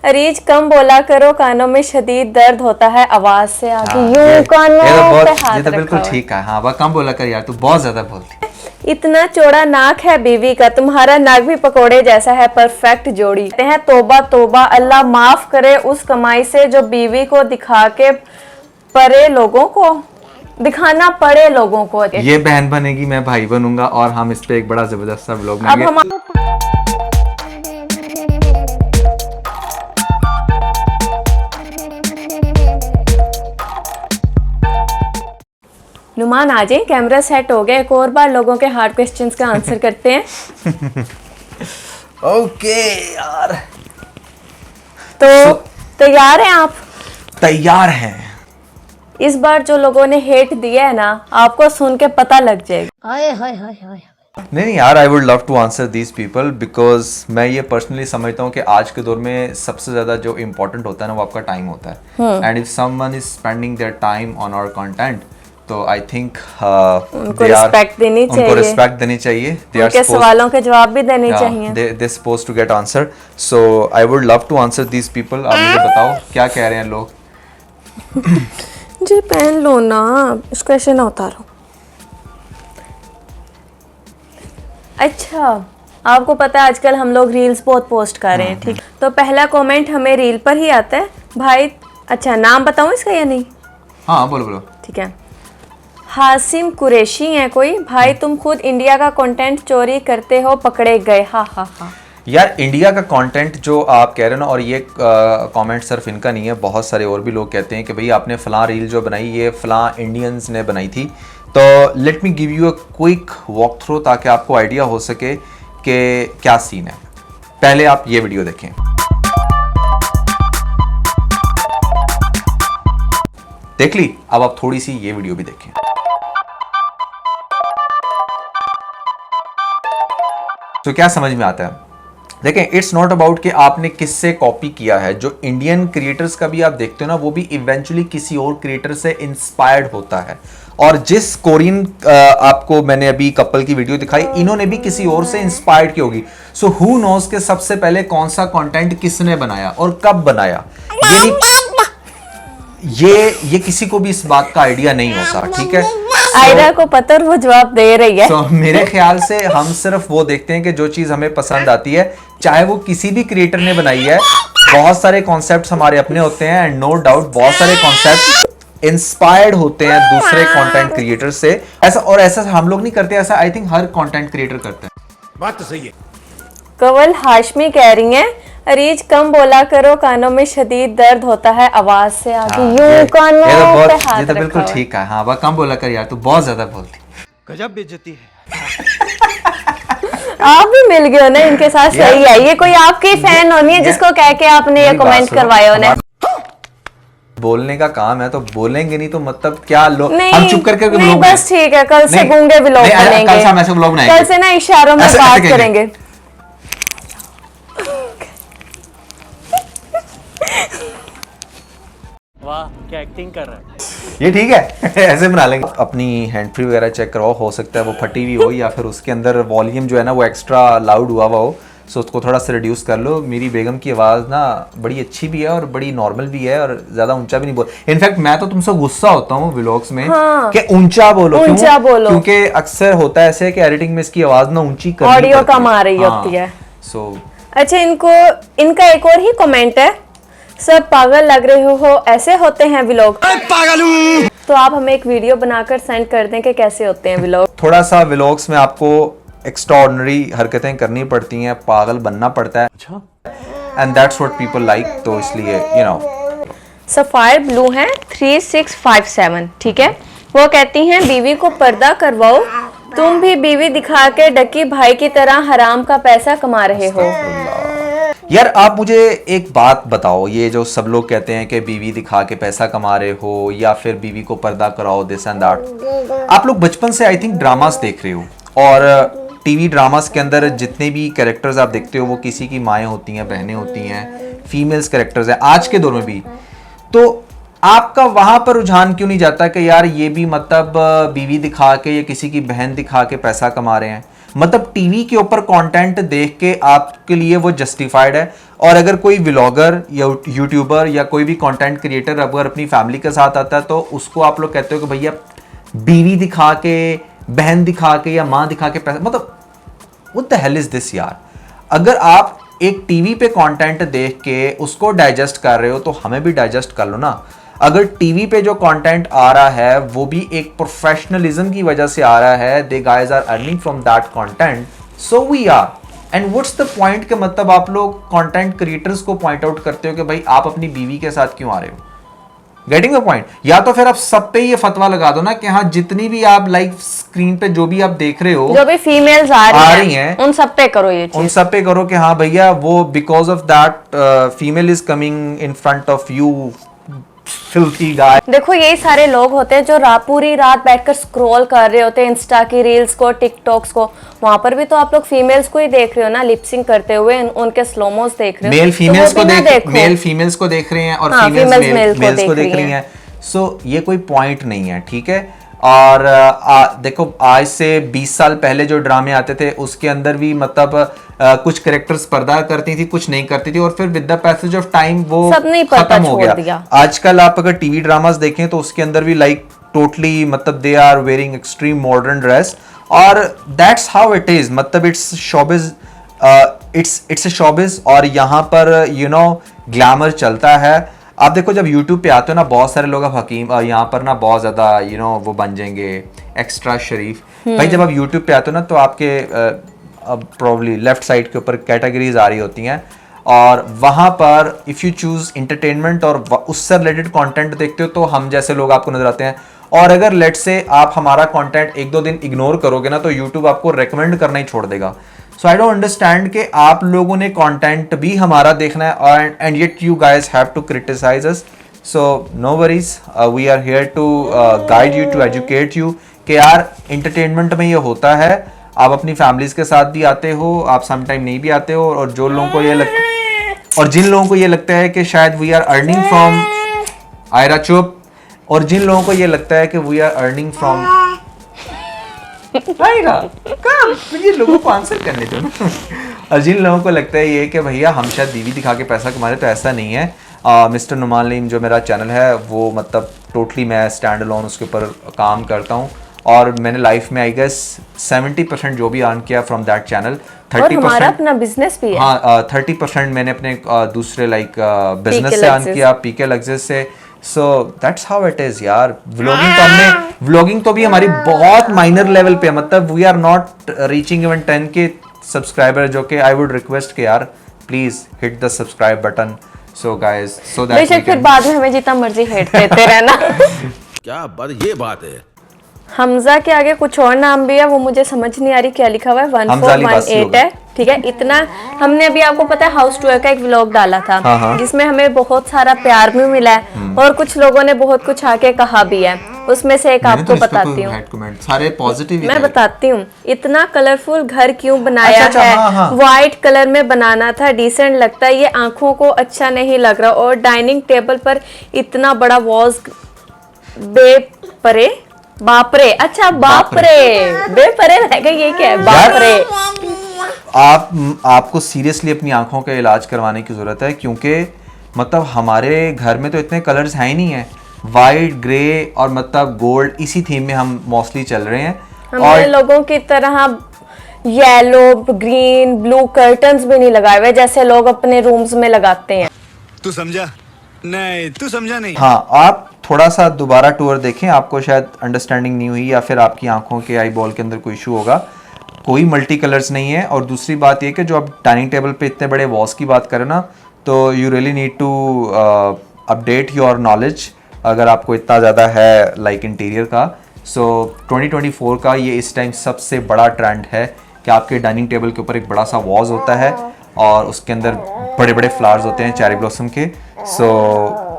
Reach कम बोला करो, कानों में शदीद दर्द होता है आवाज से आगे। ये कानों पे हाथ ये तो बिल्कुल रखा ठीक है। हाँ वह कम बोला कर यार, तू बहुत ज्यादा बोलती। इतना चौड़ा नाक है बीवी का, तुम्हारा नाक भी पकोड़े जैसा है, परफेक्ट जोड़ी। कहते हैं तोबा तोबा, अल्लाह माफ करे उस कमाई से जो बीवी को दिखाना पड़े लोगों को। ये बहन बनेगी, मैं भाई बनूंगा, और हम इस पे एक बड़ा जबरदस्त सा व्लॉग अब हम नुमान आ जाए, कैमरा सेट हो गया। एक और बार लोगों के हार्ड क्वेश्चंस का आंसर करते हैं। ओके यार, तो तैयार हैं आप? तैयार हैं। इस बार जो लोगों ने हेट दिया है ना, आपको सुन के पता लग जाएगा। हाय हाय हाय हाय। नहीं यार, I would love to answer these people, because मैं ये पर्सनली समझता हूँ कि आज के दौर में सबसे ज्यादा जो इम्पोर्टेंट होता है ना, वो आपका टाइम होता है। And if someone is spending their time on our content, तो आई थिंक उनको रिस्पेक्ट देनी चाहिए। उनको रिस्पेक्ट देनी चाहिए। उनके सवालों के जवाब भी देने चाहिए। They supposed to get answer, so I would love to answer these people. आप मुझे बताओ क्या कह रहे हैं लोग। जी पहन लो ना, इसको ऐसे ना उतारो। अच्छा, आपको पता है आजकल हम लोग रील्स बहुत पोस्ट कर रहे हैं, ठीक? तो पहला कमेंट हमें रील पर ही आता है भाई। अच्छा, नाम बताऊं इसका या नहीं? हाँ बोलो बोलो। ठीक है, हासिम कुरैशी है कोई। भाई तुम खुद इंडिया का कंटेंट चोरी करते हो, पकड़े गए। हा हा हा। यार इंडिया का कंटेंट जो आप कह रहे हो ना, और ये कमेंट सिर्फ इनका नहीं है, बहुत सारे और भी लोग कहते हैं कि भाई आपने फलां रील जो बनाई, ये फलां इंडियंस ने बनाई थी। तो let me give you a quick walk through, ताकि आपको आइडिया हो सके कि क्या सीन है। पहले आप ये वीडियो देखें। देख ली? अब आप थोड़ी सी ये वीडियो भी देखें। तो क्या समझ में आता है? देखें, इट्स नॉट अबाउट कि आपने किससे कॉपी किया है। जो इंडियन क्रिएटर्स का भी आप देखते हो ना, वो भी इवेंचुअली किसी और क्रिएटर से इंस्पायर्ड होता है। और जिस कोरियन आपको मैंने अभी कपल की वीडियो दिखाई, इन्होंने भी किसी और से इंस्पायर्ड की होगी। सो हु नोस के सबसे पहले कौन सा कंटेंट किसने बनाया और कब बनाया, ये किसी को भी इस बात का आइडिया नहीं होता, ठीक है? आयरा को पता, वो जवाब दे रही है। तो मेरे ख्याल से हम सिर्फ वो देखते हैं कि जो चीज हमें पसंद आती है, चाहे वो किसी भी क्रिएटर ने बनाई है। बहुत सारे कॉन्सेप्ट्स हमारे अपने होते हैं, एंड नो डाउट बहुत सारे कॉन्सेप्ट्स इंस्पायर्ड होते हैं दूसरे कंटेंट क्रिएटर से। ऐसा हम लोग नहीं करते, ऐसा I think her content creator करते हैं। बात तो सही है। कवल हाशमी कह रही हैं, रीच कम बोला करो, कानों में शदीद दर्द होता है आवाज से आगे। कानों पे हाथ ये तो बिल्कुल ठीक है। हाँ वह कम बोला कर यार, तू बहुत ज्यादा बोलती। गजब बेइज्जती है। आप भी मिल गए हो ना इनके साथ, सही है। ये कोई आपकी फैन होनी है जिसको कह के आपने ये कमेंट करवाए हो ना। बोलने का काम है तो बोलेंगे, नहीं तो मतलब क्या लोग हम चुप करके नहीं, बस ठीक है, कल से गूंगे व्लॉग बनेंगे। कल से हम ऐसे व्लॉग बनाएंगे, कल से ना इशारों में बात करेंगे। वाह क्या एक्टिंग कर रहा है। ये ठीक है। ऐसे बना लेंगे। अपनी हैंड फ्री वगैरह चेक करवाओ, हो सकता है वो फटी हुई हो, या फिर उसके अंदर वॉल्यूम जो है ना वो एक्स्ट्रा लाउड हुआ हो। सो उसको थोड़ा सा रिड्यूस कर लो। मेरी बेगम की आवाज़ ना बड़ी अच्छी भी है और बड़ी नॉर्मल भी है, और ज़्यादा ऊंचा भी नहीं बोल। इनफैक्ट मैं तो तुमसे गुस्सा होता हूँ व्लॉग्स में कि ऊंचा बोलो, ऊंचा बोलो, क्योंकि अक्सर होता है ऐसे कि एडिटिंग में इसकी आवाज़ ना ऊंची करनी पड़ती है, ऑडियो कम आ रही होती है। अच्छा, इनका एक और ही कमेंट है, सब पागल लग रहे हो, ऐसे होते हैं व्लॉग। पागल हूं। तो आप हमें एक वीडियो बनाकर सेंड कर दें कि कैसे होते हैं व्लॉग। थोड़ा सा व्लॉग्स में आपको एक्स्ट्राऑर्डिनरी हरकतें करनी पड़ती हैं, पागल बनना पड़ता है। अच्छा, and that's what people like, तो इसलिए यू नो। सफायर ब्लू है 3657, ठीक है। वो कहती हैं बीवी को पर्दा करवाओ, तुम भी बीवी दिखा के डकी भाई की तरह हराम का पैसा कमा रहे हो। यार आप मुझे एक बात बताओ, ये जो सब लोग कहते हैं कि बीवी दिखा के पैसा कमा रहे हो, या फिर बीवी को पर्दा कराओ, दिस एंड दैट, आप लोग बचपन से आई थिंक ड्रामास देख रहे हो, और टीवी ड्रामास के अंदर जितने भी कैरेक्टर्स आप देखते हो वो किसी की माएँ होती हैं, बहनें होती हैं, फीमेल्स कैरेक्टर्स हैं आज के दौर में भी। तो आपका वहां पर रुझान क्यों नहीं जाता कि यार ये भी मतलब बीवी दिखा के या किसी की बहन दिखा के पैसा कमा रहे हैं? मतलब टीवी के ऊपर कंटेंट देख के आपके लिए वो जस्टिफाइड है। और अगर कोई व्लॉगर या यूट्यूबर या कोई भी कंटेंट क्रिएटर अगर अपनी फैमिली के साथ आता है तो उसको आप लोग कहते हो कि भैया बीवी दिखा के, बहन दिखा के या माँ दिखा के पैसा, मतलब what the hell is this यार। अगर आप एक टीवी पे कंटेंट देख के उसको डाइजेस्ट कर रहे हो तो हमें भी डाइजेस्ट कर लो ना। अगर टीवी पे जो कंटेंट आ रहा है वो भी एक प्रोफेशनलिज्म की वजह से आ रहा है, they guys are earning from that content, so we are, and what's the point के मतलब आप लोग कंटेंट क्रिएटर्स को पॉइंट आउट करते हो कि भाई आप अपनी बीवी के साथ क्यों आ रहे हो। Getting the point. या तो फिर आप सब पे ये फतवा लगा दो ना कि हाँ जितनी भी आप लाइव स्क्रीन पे जो भी आप देख रहे हो, जो भी फीमेल्स आ रही हैं हैं उन सब पे करो ये चीज, उन सब पे करो कि हाँ भैया वो because of that female is coming in front of you filthy guy. देखो यही सारे लोग होते हैं जो पूरी रात बैठकर स्क्रॉल कर रहे होते हैं इंस्टा की रील्स को, टिकटॉक्स को। वहां पर भी तो आप लोग फीमेल्स को ही देख रहे हो ना, लिपसिंग करते हुए, उनके स्लोमोस देख रहे हो। मेल फीमेल्स तो को वो भी ना देख, देखो। मेल फीमेल्स को देख रहे हैं और हाँ, फीमेल्स females मेल्स male को देख रही हैं। सो ये कोई पॉइंट नहीं है, ठीक है। और देखो आज से 20 साल पहले जो ड्रामे आते थे उसके अंदर भी मतलब कुछ कैरेक्टर्स पर्दा करती थी, कुछ नहीं करती थी, और फिर with the passage of time वो खत्म हो गया। आजकल आप अगर टीवी ड्रामास देखें तो उसके अंदर भी लाइक टोटली मतलब they are wearing extreme modern dress, और दैट्स हाउ इट इज। मतलब it's showbiz, it's a showbiz, और यहाँ पर यू नो ग्लैमर चलता है। आप देखो जब YouTube पे आते हो ना बहुत सारे लोग, अब हकीम यहाँ पर ना बहुत ज़्यादा यू नो वो बन जाएंगे एक्स्ट्रा शरीफ। भाई जब आप YouTube पे आते हो ना तो आपके अब प्रॉब्ली लेफ्ट साइड के ऊपर कैटेगरीज आ रही होती हैं, और वहाँ पर इफ़ यू चूज़ इंटरटेनमेंट और उससे रिलेटेड कंटेंट देखते हो तो हम जैसे लोग आपको नजर आते हैं। और अगर लेट से आप हमारा कंटेंट 1-2 दिन इग्नोर करोगे ना तो YouTube आपको रेकमेंड करना ही छोड़ देगा। सो आई डोंट अंडरस्टैंड कि आप लोगों ने कंटेंट भी हमारा देखना है and yet you guys have to criticise us. So no worries, we are here to guide you, to educate you कि यार एंटरटेनमेंट में ये होता है। आप अपनी फैमिलीज के साथ भी आते हो, आप सम टाइम नहीं भी आते हो, और जो लोगों को ये लगता, और जिन लोगों को ये लगता है कि शायद वी आर अर्निंग फ्रॉम आयरा चुप, और जिन लोगों को ये लगता है कि वी आर अर्निंग फ्रॉम ये लोगों को आंसर करने दो ना। और जिन लोगों को लगता है ये कि भैया हम शायद बीवी दिखा के पैसा कमा रहे, तो ऐसा नहीं है। मिस्टर नुमान लीम जो मेरा चैनल है वो मतलब टोटली मैं स्टैंड अलोन उसके ऊपर काम करता हूँ, और मैंने लाइफ में आई गेस 70% जो भी अर्न किया फ्रॉम दैट चैनल, 30% हमारा अपना बिजनेस भी है। हाँ 30% मैंने अपने दूसरे लाइक बिजनेस से अर्न किया, पीके लग्जेस से। So that's how it is यार। व्लॉगिंग तो भी हमारी बहुत माइनर लेवल पे है, मतलब we are not reaching even 10K subscriber, जो कि आई वुड रिक्वेस्ट कि यार please hit the subscribe button. So guys, so that बेशक फिर बाद में हमें जितना मर्जी हेट देते रहना। क्या बात, ये बात है। हमजा के आगे कुछ और नाम भी है, वो मुझे समझ नहीं आ रही क्या लिखा हुआ है। 1418 है, ठीक है। इतना हमने अभी आपको पता है हाउस टूर का एक व्लॉग डाला था, जिसमें हमें बहुत सारा प्यार भी मिला है, और कुछ लोगों ने बहुत कुछ आके कहा भी है। उसमें से एक आपको बताती हूँ, सारे पॉजिटिव मैं बताती हूँ। इतना कलरफुल घर क्यों बनाया है, व्हाइट कलर में बनाना था, डिसेंट लगता है, ये आंखों को अच्छा नहीं लग रहा। और डाइनिंग टेबल पर इतना बड़ा वॉज, बेपरे, बापरे, अच्छा बापरे, बेपरे रह गई, ये क्या है बापरे। आपको सीरियसली अपनी आंखों का इलाज करवाने की जरूरत है, क्योंकि मतलब हमारे घर में तो इतने कलर्स हैं ही नहीं है। वाइट, ग्रे और मतलब गोल्ड, इसी थीम में हम मोस्टली चल रहे हैं। हमारे लोगों की तरह येलो, ग्रीन, ब्लू कर्टन्स भी नहीं लगाए हुए जैसे लोग अपने रूम्स में लगाते हैं। तू समझा नहीं, तू समझा नहीं। हाँ, आप थोड़ा सा दोबारा टूर देखें, आपको शायद अंडरस्टैंडिंग नहीं हुई, या फिर आपकी आंखों के आई बॉल के अंदर कोई इशू होगा। कोई मल्टी कलर्स नहीं है। और दूसरी बात ये कि जो आप डाइनिंग टेबल पे इतने बड़े वॉल्स की बात करें ना, तो you really need to update your knowledge, अगर आपको इतना ज़्यादा है लाइक इंटीरियर का। सो 2024 का ये इस टाइम सबसे बड़ा ट्रेंड है कि आपके डाइनिंग टेबल के ऊपर एक बड़ा सा वॉज होता है, और उसके अंदर बड़े बड़े फ्लावर्स होते हैं चेरी ब्लॉसम के। सो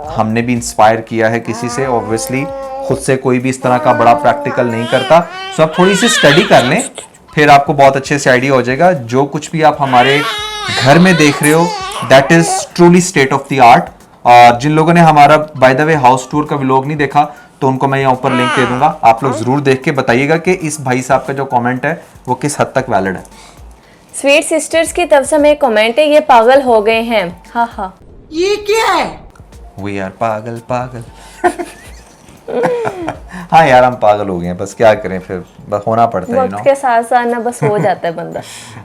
हमने भी इंस्पायर किया है किसी से, ऑब्वियसली खुद से कोई भी इस तरह का बड़ा प्रैक्टिकल नहीं करता। सो आप थोड़ी सी स्टडी कर लें, फिर आपको बहुत अच्छे से आइडिया हो जाएगा। जो कुछ भी आप हमारे घर में देख रहे हो, that is truly state of the art. और जिन लोगों ने हमारा by the way house tour का व्लॉग नहीं देखा, तो तो उनको मैं यहाँ ऊपर लिंक दे दूंगा, आप लोग जरूर देख के बताइएगा कि इस भाई साहब का जो कमेंट है वो किस हद तक वैलिड है। स्वीट सिस्टर्स की तरफ से हमें कमेंट है, ये पागल हो गए हैं, हाँ हाँ। ये क्या है? वी आर पागल पागल। हाँ यार हम पागल हो गए हैं, बस क्या करें, फिर बस होना पड़ता है, वक्त के साथ साथ ना बस हो जाता है बंदा।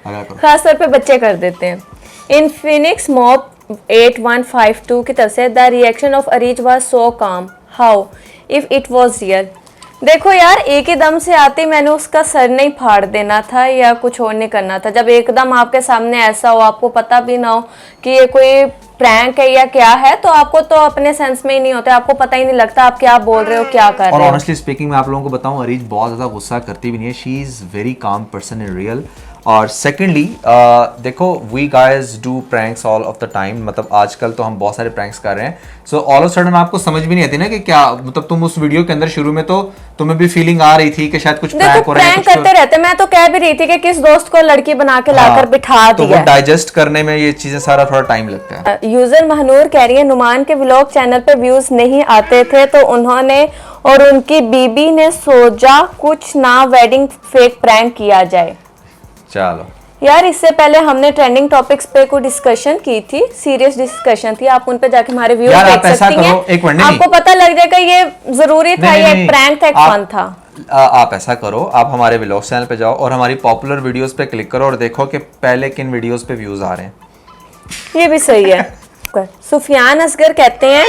अगर खास तौर पे बच्चे कर देते हैं। इन फिनिक्स मॉब 8152 की तरफ से the reaction of Areej was so calm, how if it was real. देखो यार, एक ही दम से आते मैंने उसका सर नहीं फाड़ देना था या कुछ और नहीं करना था। जब एकदम आपके सामने ऐसा हो, आपको पता भी ना हो कि ये कोई प्रैंक है या क्या है, तो आपको तो अपने सेंस में ही नहीं होता, आपको पता ही नहीं लगता आप क्या बोल रहे हो, क्या कर और रहे हो। ऑनेस्टली स्पीकिंग मैं आप लोगों को बताऊं, अरीज बहुत ज़्यादा गुस्सा करती भी नहीं है, she is very calm person in real. और सेकेंडली देखो, we guys do pranks all of the time, मतलब आजकल तो हम बहुत सारे प्रैंक्स कर रहे हैं, सो ऑल ऑफ सडन आपको समझ भी नहीं आती ना कि क्या, मतलब तुम उस वीडियो के अंदर शुरू में तो तुम्हें भी फीलिंग आ रही थी कि शायद कुछ प्रैंक हो रहा है, प्रैंक करते रहते। मैं तो कह भी रही थी कि किस दोस्त को लड़की बना के लाकर बिठा तो दिया। वो डाइजेस्ट करने में ये चीजें सारा थोड़ा टाइम लगता है। यूजर महनूर कह रही है, नुमान के व्लॉग चैनल पे व्यूज नहीं आते थे तो उन्होंने और उनकी बीबी ने सोचा कुछ ना वेडिंग फेक प्रैंक किया जाए। चलो यार, इससे पहले हमने ट्रेंडिंग टॉपिक्स पे कोई डिस्कशन की थी, सीरियस डिस्कशन थी, आप उन पे जाके हमारे व्यूज यार, देख आप ऐसा सकती करो, एक हैं, मिनट, आपको पता लग जाएगा ये जरूरी था, ये एक प्रैंक था, एक फन था। आप ऐसा करो, आप हमारे व्लॉग चैनल पे जाओ और हमारी पॉपुलर वीडियोस पे क्लिक करो और देखो कि पहले किन वीडियोस पे व्यूज आ रहे हैं। ये भी सही है। सुफियान असगर कहते हैं,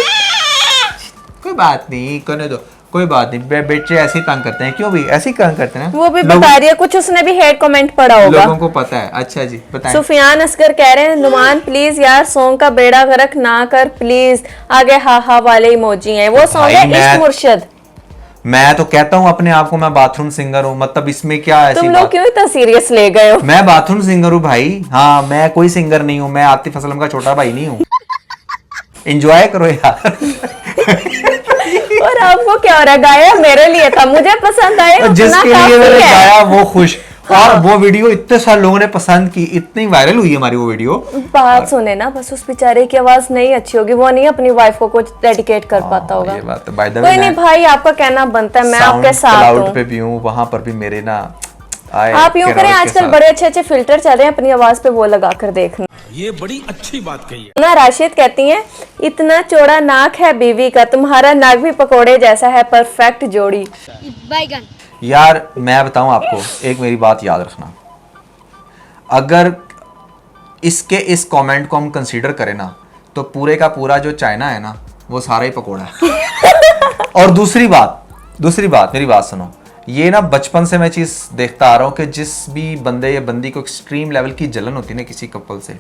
कोई बात नहीं, करने दो, कोई बात नहीं, बच्चे ऐसे ही तंग करते हैं, क्यों भी ऐसे ही तंग करते हैं, वो भी बता रही है, कुछ उसने भी हेड कमेंट पढ़ा होगा, लोगों को पता है। अच्छा जी, बताएं। सुफियान असगर कह रहे हैं, नुमान प्लीज यार सॉन्ग का बेड़ा गर्क ना कर प्लीज, आगे हा हा वाले इमोजी हैं, वो सॉन्ग है इश्क मुर्शद। मैं तो कहता हूँ अपने आप को मैं बाथरूम सिंगर हूँ, मतलब इसमें क्या ऐसी तुम लोग बात? क्यों इतना सीरियस ले गए हो? मैं बाथरूम सिंगर हूँ भाई, हाँ, मैं कोई सिंगर नहीं हूँ, मैं आतिफ असलम का छोटा भाई नहीं हूँ। एंजॉय करो यार। और आपको क्या हो रहा है? गाया मेरे लिए था, मुझे पसंद आया, जिसके लिए मैंने गाया वो खुश। और वो वीडियो इतने सारे लोगों ने पसंद की, इतनी वायरल हुई हमारी वो वीडियो। बात सुने ना, बस उस बेचारे की आवाज नहीं अच्छी होगी, वो नहीं अपनी वाइफ को कुछ डेडिकेट कर पाता होगा। ये बात है। बाय द वे, कोई नहीं भाई, आपका कहना बनता है, मैं आपके साथ क्लाउड हूँ। पे भी हूँ, वहां पर भी मेरे ना आए। आप यूं करें, आजकल बड़े अच्छे अच्छे फिल्टर चल रहे हैं, अपनी आवाज पे वो लगा कर देखना। ये बड़ी अच्छी बात कही है। ना राशिद कहती हैं, इतना चौड़ा नाक है बीवी का, तुम्हारा नाक भी पकोड़े जैसा है, परफेक्ट जोड़ी। बैगन। यार मैं बताऊं आपको, एक मेरी बात याद रखना, अगर इसके इस कमेंट को हम कंसीडर करें ना, तो पूरे का पूरा जो चाइना है ना, वो सारा ही पकोड़ा है। और दूसरी बात मेरी बात सुनो, ये ना बचपन से मैं चीज देखता आ रहा हूँ कि जिस भी बंदे या बंदी को एक्सट्रीम लेवल की जलन होती है ना किसी कपल से,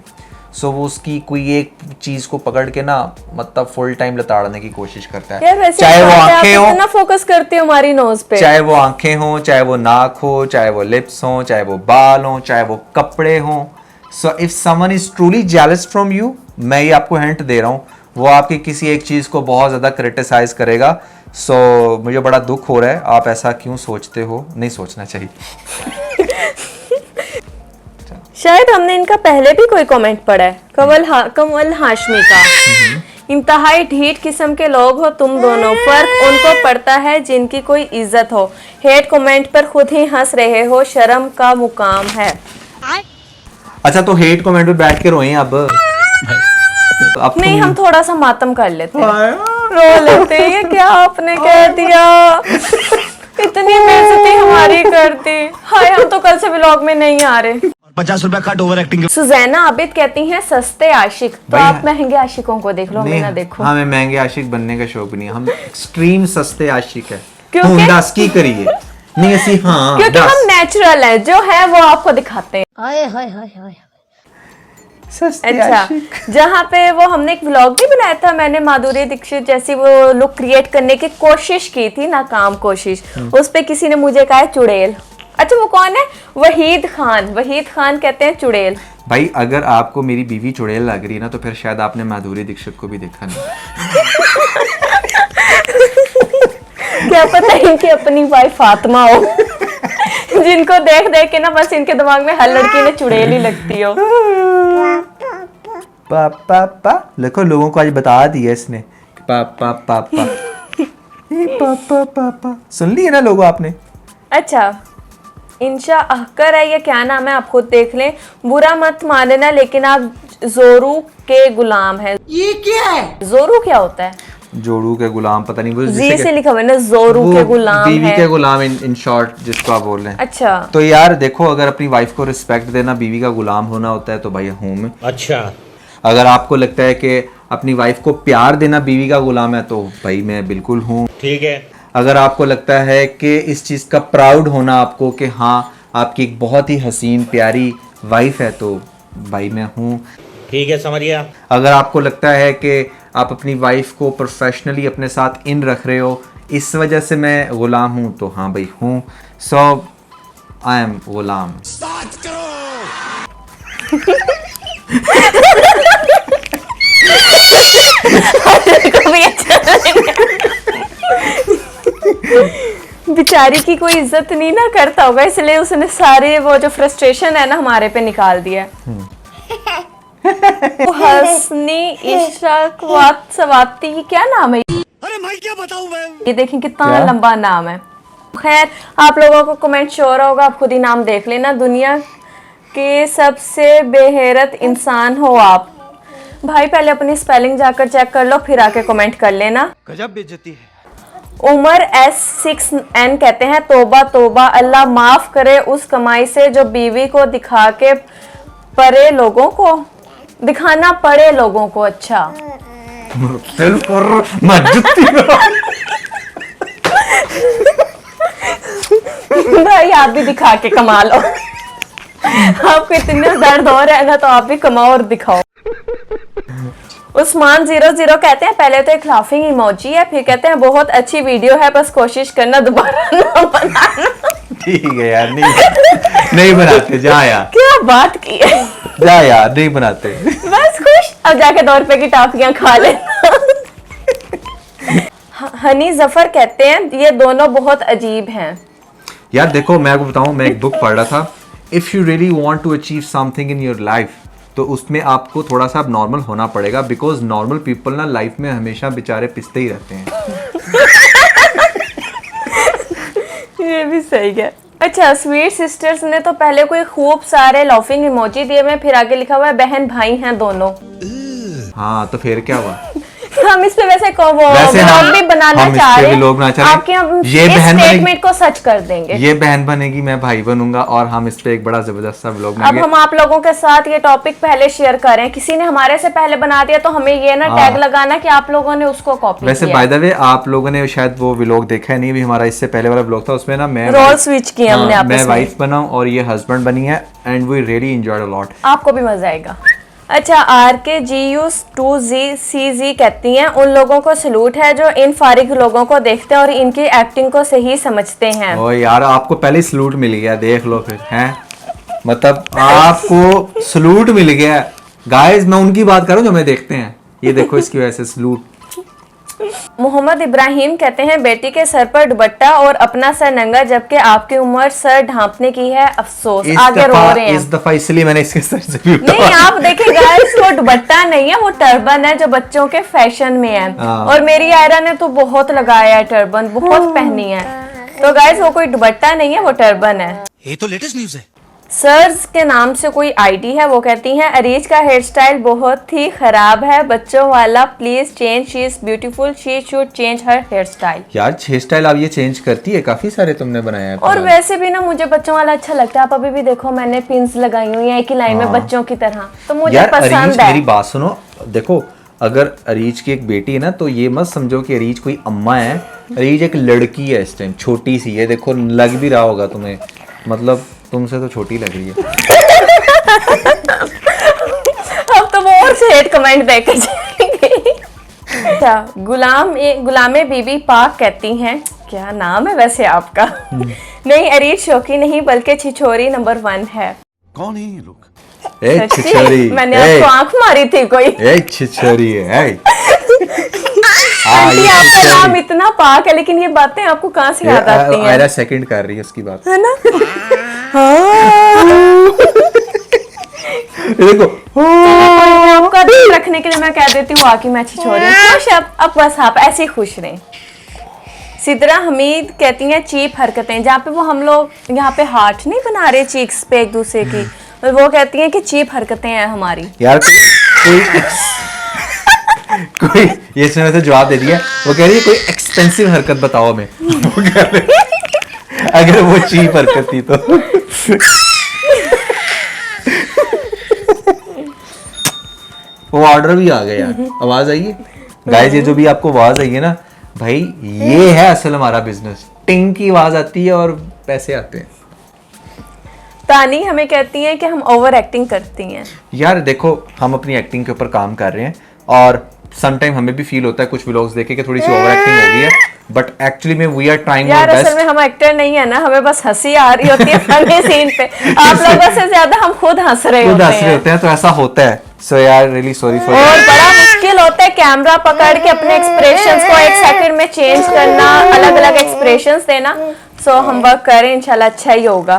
सो वो उसकी कोई एक चीज को पकड़ के ना, मतलब फुल टाइम लताड़ने की कोशिश करता यार है, वैसे चाहे वो आंखें हो, इतना फोकस करती हो हमारी नोज पे, चाहे वो आंखें हो, चाहे वो नाक हो, चाहे वो लिप्स हो, चाहे वो बाल हो, चाहे वो कपड़े हो। So if someone is truly jealous from you, मैं ये आपको हिंट दे रहा हूँ, वो आपकी किसी एक चीज को बहुत ज्यादा क्रिटिसाइज करेगा। सो मुझे बड़ा दुख हो रहा है, आप ऐसा क्यों सोचते हो, नहीं सोचना चाहिए। शायद हमने इनका पहले भी कोई कमेंट पढ़ा है, कमल हाशमी का। इंतहाई ढीठ किस्म के लोग हो तुम दोनों, फर्क उनको पड़ता है जिनकी कोई इज्जत हो, हेट कमेंट पर खुद ही हंस रहे हो, शर्म का मुकाम है। अच्छा, तो हेट कमेंट पे बैठ के रोएं अब नहीं, हम थोड़ा सा मातम कर लेते हैं, रो लेते हैं। ये क्या आपने कह दिया, इतनी बेइज्जती हमारी कर दी, हाय हम तो कल से व्लॉग में नहीं आ रहे। 50 रुपया कट ओवर एक्टिंग। सुजैना आबिद कहती हैं, सस्ते आशिक, तो आप महंगे आशिकों को देख लो, हमें ना देखो। हमें महंगे आशिक बनने का शौक नहीं है, हम एक्सट्रीम सस्ते आशिक है। क्योंकि- दस की करिए नहीं ऐसी, हाँ क्योंकि हम नेचुरल है, जो है वो आपको दिखाते हैं। हाय हाय हाय हाय। सस्ते अच्छा, आशिक। जहाँ पे वो हमने एक व्लॉग भी बनाया था, मैंने माधुरी दीक्षित जैसी वो लुक क्रिएट करने की कोशिश की थी, नाकाम कोशिश। उस पे किसी ने मुझे कहा है चुड़ैल। अच्छा, वो कौन है? वहीद खान कहते हैं चुड़ैल। भाई अगर आपको मेरी बीवी चुड़ैल लग रही है ना, तो फिर शायद आपने माधुरी दीक्षित को भी देखा नहीं। क्या पता इनकी अपनी वाइफ फातिमा हो, जिनको देख देख के ना बस इनके दिमाग में हर लड़की ने चुड़ैल ही लगती हो। पापा देखो, लोगों को आज बता दिया इसने, पापा पापा पापा सुन ली है ना लोगों आपने? अच्छा, इंशा अहकर है, ये क्या नाम है आप खुद देख लें, बुरा मत मानना लेकिन आप जोरू के गुलाम है। ये क्या है? जोरू क्या होता है? जोड़ू के गुलाम, पता नहीं, जी से लिखा हुआ है ना, जोरू के गुलाम बीवी है। के गुलाम इन शॉर्ट जिसको आप बोल रहे हैं। अच्छा, तो यार देखो, अगर अपनी वाइफ को रिस्पेक्ट देना बीवी का गुलाम होना होता है तो भाई हूँ मैं। अच्छा, अगर आपको लगता है कि अपनी वाइफ को प्यार देना बीवी का गुलाम है तो भाई मैं बिल्कुल हूँ। ठीक है। अगर आपको लगता है कि इस चीज़ का प्राउड होना आपको कि हाँ आपकी एक बहुत ही हसीन प्यारी वाइफ है तो भाई मैं हूँ। ठीक है, समझ गया। अगर आपको लगता है कि आप अपनी वाइफ को प्रोफेशनली अपने साथ इन रख रहे हो, इस वजह से मैं गुलाम हूँ तो हाँ भाई हूँ। सो आई एम गुलाम। बेचारी की कोई इज्जत नहीं ना करता होगा, इसलिए उसने सारे वो जो फ्रस्ट्रेशन है ना हमारे पे निकाल दिया। हसनी इशक सवाती, क्या नाम है? अरे मैं क्या बताऊं मैं? ये देखें कितना क्या? लंबा नाम है। खैर, आप लोगों को कमेंट शो हो रहा होगा, आप खुद ही नाम देख लेना। दुनिया के सबसे बेहरत इंसान हो आप। भाई पहले अपनी स्पेलिंग जाकर चेक कर लो, फिर आके कमेंट कर लेना। गजब बेइज्जती है। उमर S6N कहते हैं, तोबा तोबा, अल्लाह माफ करे उस कमाई से जो बीवी को दिखाना पड़े लोगों को। अच्छा, भाई आप भी दिखा के कमा लो। आपको इतना दर्द हो रहा है ना तो आप भी कमाओ और दिखाओ। उस्मान 00 कहते हैं, पहले तो एक लाफिंग इमोजी है, फिर कहते हैं बहुत अच्छी वीडियो है, बस कोशिश करना दोबारा ना बनाना। ठीक है यार, नहीं बनाते, जा यार। क्या बात की है? जा यार, नहीं बनाते। बस खुश, अब जाके 2 रुपए की टॉफियां खा लेना। हनी जफर कहते हैं, ये दोनों बहुत अजीब हैं। यार देखो, मैं आपको बताऊं, मैं एक बुक पढ़ रहा था, if you really want to achieve something in your life तो उसमें आपको थोड़ा सा नॉर्मल होना पड़ेगा, बिकॉज नॉर्मल पीपल ना लाइफ में हमेशा बेचारे पिसते ही रहते हैं। ये भी सही है। अच्छा, स्वीट सिस्टर्स ने तो पहले कोई खूब सारे लाफिंग इमोजी दिए हुए, फिर आगे लिखा हुआ है बहन भाई हैं दोनों। हाँ तो फिर क्या हुआ? हम इस पे वैसे हम भी बनाना हम चाह इस पे रहे भी लोग ना हैं, चाह रहे। आपके हम ये इस बहन स्टेटमेंट को सच कर देंगे। ये बहन बनेगी, मैं भाई बनूंगा और हम इस पे एक बड़ा जबरदस्त सा व्लॉग अब बनाएंगे। हम आप लोगों के साथ ये टॉपिक पहले शेयर कर रहे हैं, किसी ने हमारे से पहले बना दिया तो हमें ये ना टैग लगाना कि आप लोगों ने उसको कॉपी वैसे किया। बाय द वे आप लोगों ने शायद वो व्लॉग देखा है नहीं, भी हमारा इससे पहले वाला व्लॉग था, उसमें ना मैं रोल स्विच किया हमने आपस मैं में। वाइफ बना हूं और ये हस्बैंड बनी है, and we really enjoyed a lot. आपको भी मजा आएगा। अच्छा, RKGU2CZ कहती हैं, उन लोगों को सलूट है जो इन फारिग लोगों को देखते हैं और इनकी एक्टिंग को सही समझते हैं। ओ यार, आपको पहले सलूट मिल गया, देख लो फिर हैं, मतलब आपको सलूट मिल गया। गाइस मैं उनकी बात कर रहा हूं जो हमें देखते हैं, ये देखो इसकी वजह से सलूट। मोहम्मद इब्राहिम कहते हैं, बेटी के सर पर दुपट्टा और अपना सर नंगा, जबकि आपकी उम्र सर ढांपने की है, अफसोस। आगे रो रहे हैं। इस दफा इसलिए मैंने इसके सर से भी नहीं, आप देखें गाइस, वो दुपट्टा नहीं है, वो टर्बन है जो बच्चों के फैशन में है। और मेरी आयरा ने तो बहुत लगाया है टर्बन, बहुत पहनी है। तो गाइस वो कोई दुपट्टा नहीं है, वो टर्बन है। ये तो लेटेस्ट न्यूज़ है। सर्स के नाम से कोई आईडी है, वो कहती हैं, अरीज का हेयर स्टाइल बहुत ही खराब है, बच्चों वाला, please change, she is beautiful, she should change her hairstyle. यार हेयर स्टाइल आप ये चेंज करती है, काफी सारे तुमने बनाया है। और वैसे भी ना मुझे बच्चों वाला अच्छा लगता है। आप अभी भी देखो, मैंने पिंस लगाई हुई हैं एक ही लाइन में बच्चों की तरह, तो मुझे यार पसंद अरीज, है। मेरी बात सुनो, देखो अगर अरीज की एक बेटी है ना तो ये मत समझो कि अरीज कोई अम्मा है, अरीज एक लड़की है इस टाइम, छोटी सी है। देखो लग भी रहा होगा तुम्हें, मतलब तुमसे तो छोटी लग रही है। अब तो वो और से हेट कमेंट देकर जाएंगे। अच्छा, गुलामे बीबी पाक कहती हैं, क्या नाम है वैसे आपका? नहीं, अरीज शौकी नहीं बल्कि छिछोरी नंबर 1 है। कौन है ये लोग? ए सच्ची? छिछोरी, मैंने आपको आंख मारी थी कोई? ए छिछोरी है। आंटी आपका नाम इतना पाक है, लेकिन ये बातें आपको कहाँ से याद आती हैं? आयरा सेकंड कर रही है उसकी बात, है ना? देखो आपका दिल रखने के लिए मैं कह देती हूँ आके मैं छिछोरी हूँ। खुश अब बस आप ऐसे ही खुश रहें। सिद्रा हमीद कहती हैं चीप हरकतें, जहाँ पे वो हम लोग यहाँ पे हार्ट नहीं बना रहे चीक्स पे एक दूसरे की, वो कहती हैं कि चीप हरकतें हैं हमारी। यार कोई ये इसने तो जवाब दे दिया, वो कह रही है कोई एक्सपेंसिव हरकत बताओ हमें। वो कह रही अगर वो चीप हरकत थी तो। वो ऑर्डर भी आ गया यार, आवाज आई है गाइस, ये जो भी आपको आवाज आई है ना भाई, ये है असल हमारा बिजनेस। टिंग की आवाज आती है और पैसे आते हैं। तानी हमें कहती हैं कि हम ओवर एक्टिंग करती हैं। यार देखो, हम अपनी एक्टिंग के ऊपर काम कर रहे हैं और सम टाइम हमें भी फील होता है कुछ व्लॉग्स देखे कि थोड़ी सी ओवर एक्टिंग हो गई है, बट एक्चुअली में वी आर ट्राइंग आवर यार बेस्ट। असल में हम एक्टर नहीं है ना, हमें बस हंसी आ रही होती है फनी सीन पे, आप लोगों से ज्यादा हम खुद हंस रहे होते हैं। तो ऐसा होता है। सो यार रियली सॉरी फॉर और बड़ा मुश्किल होता है कैमरा पकड़ के अपने एक्सप्रेशंस को एक सेकंड में चेंज करना, अलग अलग एक्सप्रेशंस देना। सो हम वर्क करें, इंशाल्लाह अच्छा ही होगा।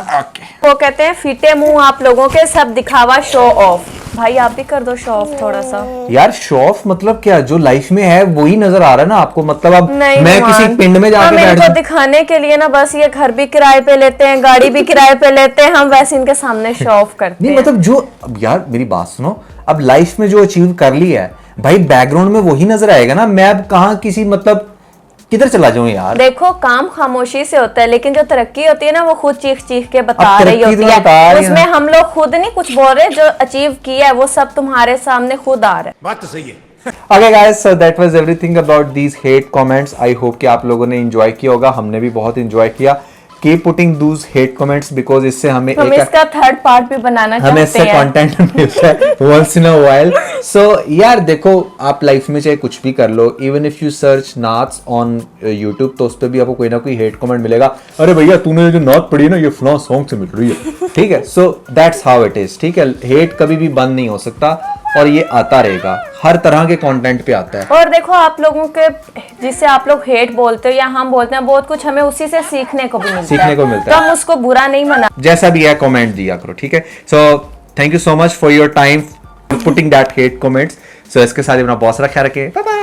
वो कहते हैं फीटे मुंह आप लोगों के, सब दिखावा शो ऑफ। भाई आप भी कर दो शो ऑफ थोड़ा सा। यार शो ऑफ मतलब क्या, जो लाइफ में है वही नजर आ रहा है ना आपको। मतलब अब नहीं मैं किसी पिंड में जाके बैठ इनको दिखाने के लिए ना बस ये घर भी किराए पे लेते हैं, गाड़ी भी किराए पे लेते हैं, हम वैसे इनके सामने शो ऑफ करते नहीं हैं। मतलब जो अब यार मेरी बात सुनो, अब लाइफ में जो अचीव कर लिया है भाई, बैकग्राउंड में वही नजर आएगा ना। मैं अब कहाँ किसी मतलब किधर चला जाऊं यार। देखो काम खामोशी से होता है, लेकिन जो तरक्की होती है ना वो खुद चीख चीख के बता अब रही तरक्की होती तो बता है। रही है उसमें ना। हम लोग खुद नहीं कुछ बोल रहे, जो अचीव किया है वो सब तुम्हारे सामने खुद आ रहा है। बात तो सही है। Okay guys, so that was everything about these hate comments. I hope कि आप लोगों ने enjoy किया होगा, हमने भी बहुत enjoy किया। Keep putting those hate comments because इससे हमें हम इसका थर्ड पार्ट भी बनाना हमें चाहते इससे हैं। कंटेंट मिलता है once in a while. So यार देखो, आप लाइफ में चाहे कुछ भी कर लो, even if you search नाच on YouTube, तो उस पर भी आपको कोई ना कोई हेट कमेंट मिलेगा। अरे भैया तूने जो नाच पढ़ी है ना, ये फलां सॉन्ग से मिल रही है। ठीक है, so that's how it is। ठीक है, हेट कभी भी बंद नहीं हो सकता और ये आता रहेगा, हर तरह के कंटेंट पे आता है। और देखो आप लोगों के जिससे आप लोग हेट बोलते हो या हम बोलते हैं, बहुत कुछ हमें उसी से सीखने को भी मिलता है। सीखने को मिलता तो है। हम उसको बुरा नहीं मना। जैसा भी है कमेंट दिया करो, ठीक है। So thank you so much for your time putting that hate comments. So इसके साथ अपना बहुत सारा ख्याल रखिए। Bye bye.